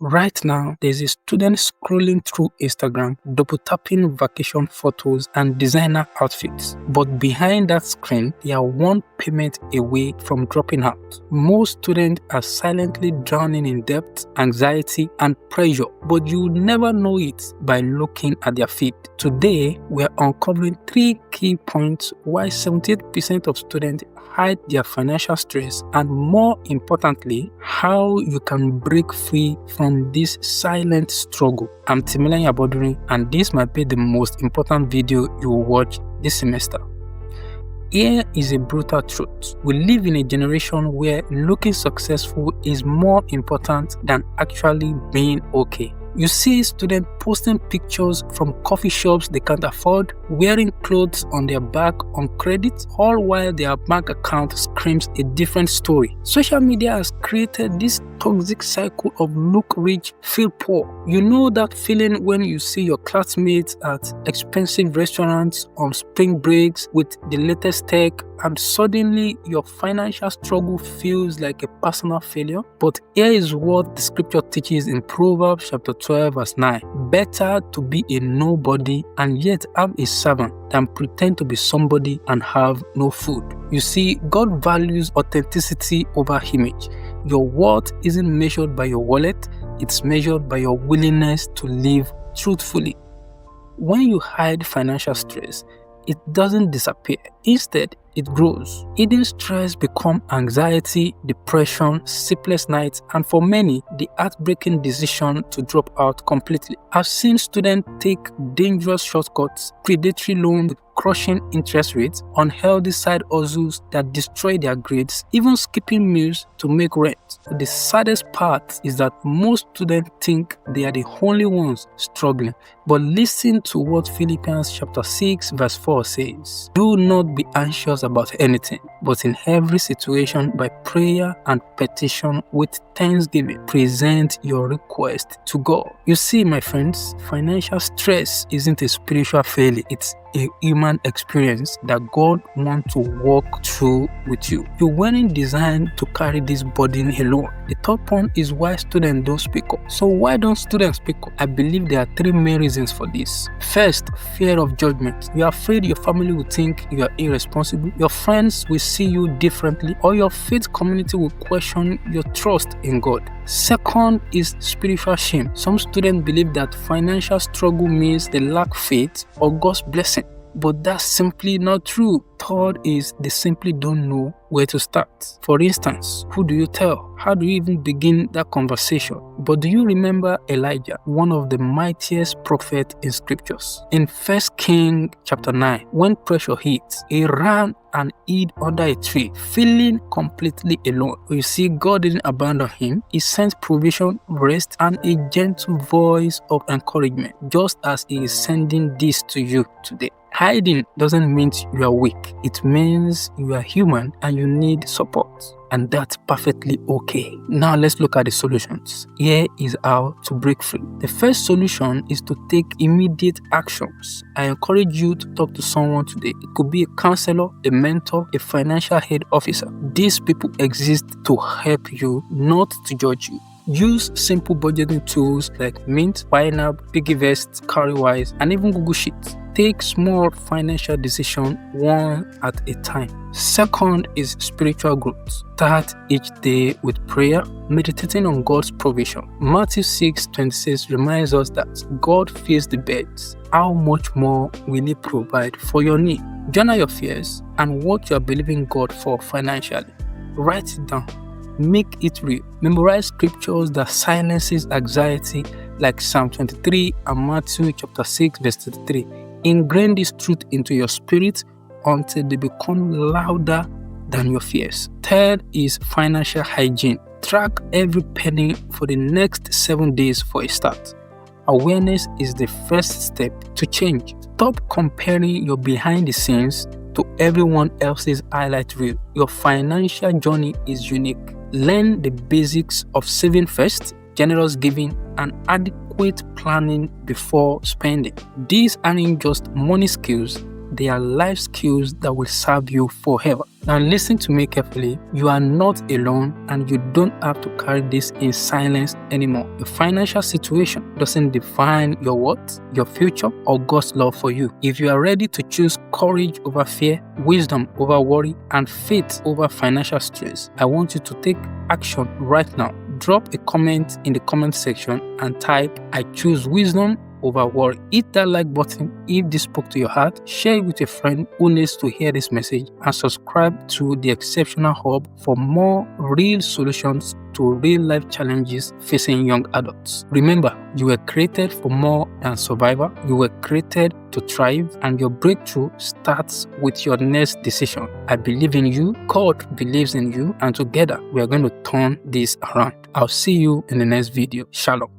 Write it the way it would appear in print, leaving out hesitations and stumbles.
Right now, there's a student scrolling through Instagram, double-tapping vacation photos and designer outfits. But behind that screen, they are one payment away from dropping out. Most students are silently drowning in debt, anxiety, and pressure, but you would never know it by looking at their feed. Today, we are uncovering 3 key points why 78% of students hide their financial stress, and more importantly, how you can break free from this silent struggle. I'm Timilan Yaboduri, and this might be the most important video you will watch this semester. Here is a brutal truth. We live in a generation where looking successful is more important than actually being okay. You see students posting pictures from coffee shops they can't afford, wearing clothes on their back on credit, all while their bank account screams a different story. Social media has created this toxic cycle of look rich, feel poor. You know that feeling when you see your classmates at expensive restaurants on spring breaks with the latest tech, and suddenly your financial struggle feels like a personal failure. But here is what the scripture teaches in Proverbs chapter 12 verse 9. Better to be a nobody and yet have a servant than pretend to be somebody and have no food. You see, God values authenticity over image. Your worth isn't measured by your wallet, it's measured by your willingness to live truthfully. When you hide financial stress, it doesn't disappear. Instead, it grows. Hidden stress becomes anxiety, depression, sleepless nights, and for many, the heartbreaking decision to drop out completely. I've seen students take dangerous shortcuts, predatory loans with crushing interest rates, unhealthy side hustles that destroy their grades, even skipping meals to make rent. But the saddest part is that most students think they are the only ones struggling. But listen to what Philippians chapter 6 verse 4 says. Do not be anxious about anything, but in every situation by prayer and petition with thanksgiving, present your request to God. You see, my friends, financial stress isn't a spiritual failure. It's a human experience that God wants to walk through with you. You weren't designed to carry this burden alone. The third point is why students don't speak up. So why don't students speak up? I believe there are 3 main reasons for this. First, fear of judgment. You are afraid your family will think you are irresponsible, your friends will see you differently, or your faith community will question your trust in God. Second is spiritual shame. Some students believe that financial struggle means they lack faith or God's blessing, but that's simply not true. Third is they simply don't know where to start. For instance, who do you tell? How do you even begin that conversation? But do you remember Elijah, one of the mightiest prophets in scriptures? In 1 Kings chapter 9, when pressure hit, he ran and hid under a tree, feeling completely alone. You see, God didn't abandon him. He sent provision, rest, and a gentle voice of encouragement, just as he is sending this to you today. Hiding doesn't mean you are weak. It means you are human and you need support. And that's perfectly okay. Now let's look at the solutions. Here is how to break free. The first solution is to take immediate actions. I encourage you to talk to someone today. It could be a counselor, a mentor, a financial aid officer. These people exist to help you, not to judge you. Use simple budgeting tools like Mint, YNAB, Piggyvest, Carrywise, and even Google Sheets. Take small financial decisions one at a time. Second is spiritual growth. Start each day with prayer, meditating on God's provision. Matthew 6:26 reminds us that God feeds the birds. How much more will He provide for your need? Journal your fears and what you are believing God for financially. Write it down. Make it real. Memorize scriptures that silences anxiety like Psalm 23 and Matthew chapter 6 verse 33. Ingrain this truth into your spirit until they become louder than your fears. Third is financial hygiene. Track every penny for the next 7 days for a start. Awareness is the first step to change. Stop comparing your behind the scenes to everyone else's highlight reel. Your financial journey is unique. Learn the basics of saving first, generous giving, and adequate planning before spending. These aren't just money skills, they are life skills that will serve you forever. Now listen to me carefully. You are not alone and you don't have to carry this in silence anymore. Your financial situation doesn't define your worth, your future, or God's love for you. If you are ready to choose courage over fear, wisdom over worry, and faith over financial stress, I want you to take action right now. Drop a comment in the comment section and type, "I choose wisdom over worry." Hit that like button if this spoke to your heart. Share it with a friend who needs to hear this message, and subscribe to the Exceptional Hub for more real solutions to real life challenges facing young adults. Remember, you were created for more than survival. You were created to thrive, and your breakthrough starts with your next decision. I believe in you, God believes in you, and together we are going to turn this around. I'll see you in the next video. Shalom.